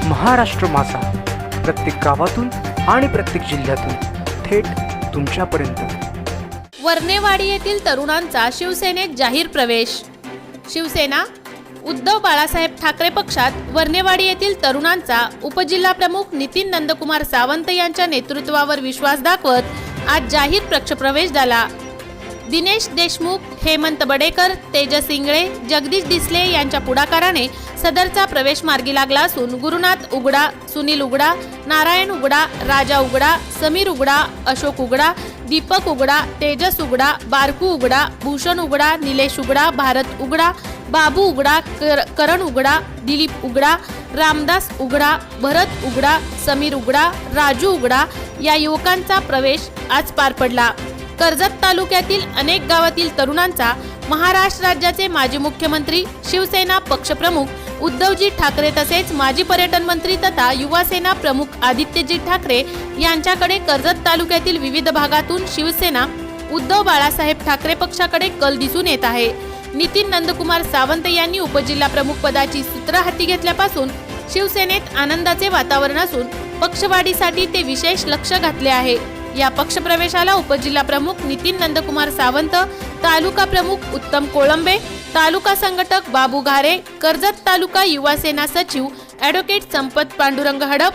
महाराष्ट्र माझा, प्रत्येक गावातून आणि प्रत्येक जिल्ह्यातून थेट तुमच्यापर्यंत। वर्णेवाडी येथील तरुणांचा शिवसेनेत जाहीर प्रवेश। शिवसेना उद्धव बाळासाहेब ठाकरे पक्षात वर्णेवाडी येथील तरुणांचा उपजिल्हाप्रमुख नितीन नंदकुमार सावंत यांच्या नेतृत्वावर विश्वास दाखवत आज जाहीर पक्षप्रवेश झाला। दिनेश देशमुख, हेमंत बडेकर, तेजस इंगळे, जगदीश डिसले यांच्या पुढाकाराने सदरचा प्रवेश मार्गी लागला असून गुरुनाथ उगडा, सुनील उगडा, नारायण उगडा, राजा उगडा, समीर उगडा, अशोक उगडा, दीपक उगडा, तेजस उगडा, बारकू उगडा, भूषण उगडा, निलेश उगडा, भारत उगडा, बाबू उगडा, करण उगडा, दिलीप उगडा, रामदास उगडा, भरत उगडा, समीर उगडा, राजू उगडा या युवकांचा प्रवेश आज पार पडला। कर्जत तालुक्यातील अनेक गावातील तरुणांचा महाराष्ट्र राज्याचे माजी मुख्यमंत्री, शिवसेना पक्षप्रमुख उद्धवजी ठाकरे तसेच माजी पर्यटन मंत्री तथा युवा सेना प्रमुख आदित्यजी ठाकरे यांच्याकडे कर्जत तालुक्यातील विविध भागातून शिवसेना उद्धव बाळासाहेब ठाकरे पक्षाकडे कल दिसून येत आहे। नितीन नंदकुमार सावंत यांनी उपजिल्हा प्रमुख पदाची सूत्र हाती घेतल्यापासून शिवसेनेत आनंदाचे वातावरण असून पक्षवाढीसाठी ते विशेष लक्ष घातले आहे। या पक्षप्रवेशाला उपजिल्हा प्रमुख नितीन नंदकुमार सावंत, तालुका प्रमुख उत्तम कोळंबे, तालुका संघटक बाबू घारे, कर्जत तालुका युवा सेना सचिव ॲडव्होकेट संपत पांडुरंग हडप,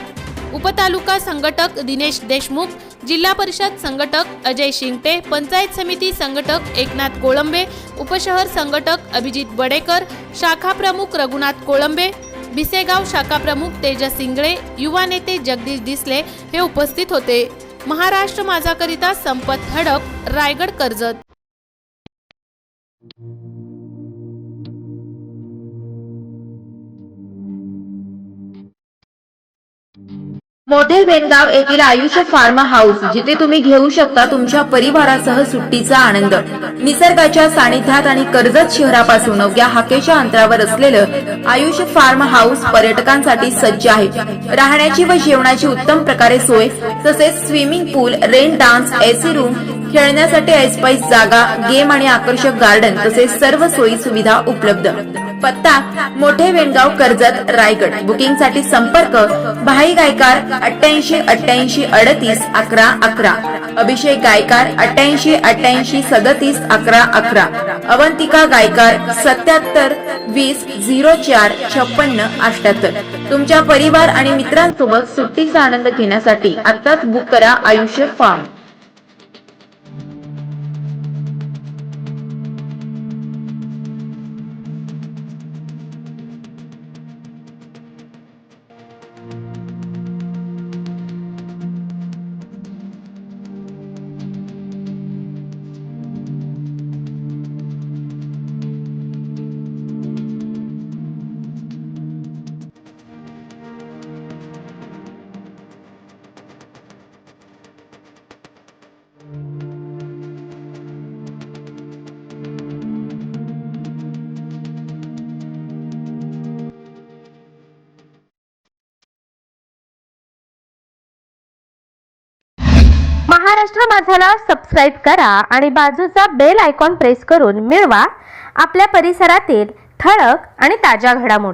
उपतालुका संघटक दिनेश देशमुख, जिल्हा परिषद संघटक अजय शिंगटे, पंचायत समिती संघटक एकनाथ कोळंबे, उपशहर संघटक अभिजित बडेकर, शाखा प्रमुख रघुनाथ कोळंबे, भिसेगाव शाखा प्रमुख तेजस इंगळे, युवा नेते जगदीश डिसले हे उपस्थित होते। महाराष्ट्र माझा करिता संपत हडप, रायगड, कर्जत। मोठे वेनगाव येथील आयुष फार्म हाऊस, जिथे तुम्ही घेऊ शकता तुमच्या परिवारासह सुट्टीचा आनंद। निसर्गाच्या सानिध्यात आणि कर्जत शहरापासून अवघ्या हाकेच्या अंतरावर असलेलं आयुष फार्म हाऊस पर्यटकांसाठी सज्ज आहे। राहण्याची व जेवणाची उत्तम प्रकारे सोय, तसेच स्विमिंग पूल, रेन डान्स, एसी रूम, खेळण्यासाठी ऐसपैस जागा, गेम आणि आकर्षक गार्डन तसेच सर्व सोयी सुविधा उपलब्ध। पत्ता मोठे वेनगाव, कर्जत, रायगड। बुकिंग साठी संपर्क भाई गायकार 88 88 38 11 11, अभिषेक गायकार 88 88 37 11 11, अवंतिका गायकार 77 20 04 56 78। तुमच्या परिवार आणि मित्रांसोबत सुट्टीचा आनंद घेण्यासाठी आताच बुक करा आयुष फार्म। महाराष्ट्र माझाला सबस्क्राइब करा आणि बाजूचा बेल आयकॉन प्रेस करून मिळवा आपल्या परिसरातील ठळक आणि ताज्या घडामोडी।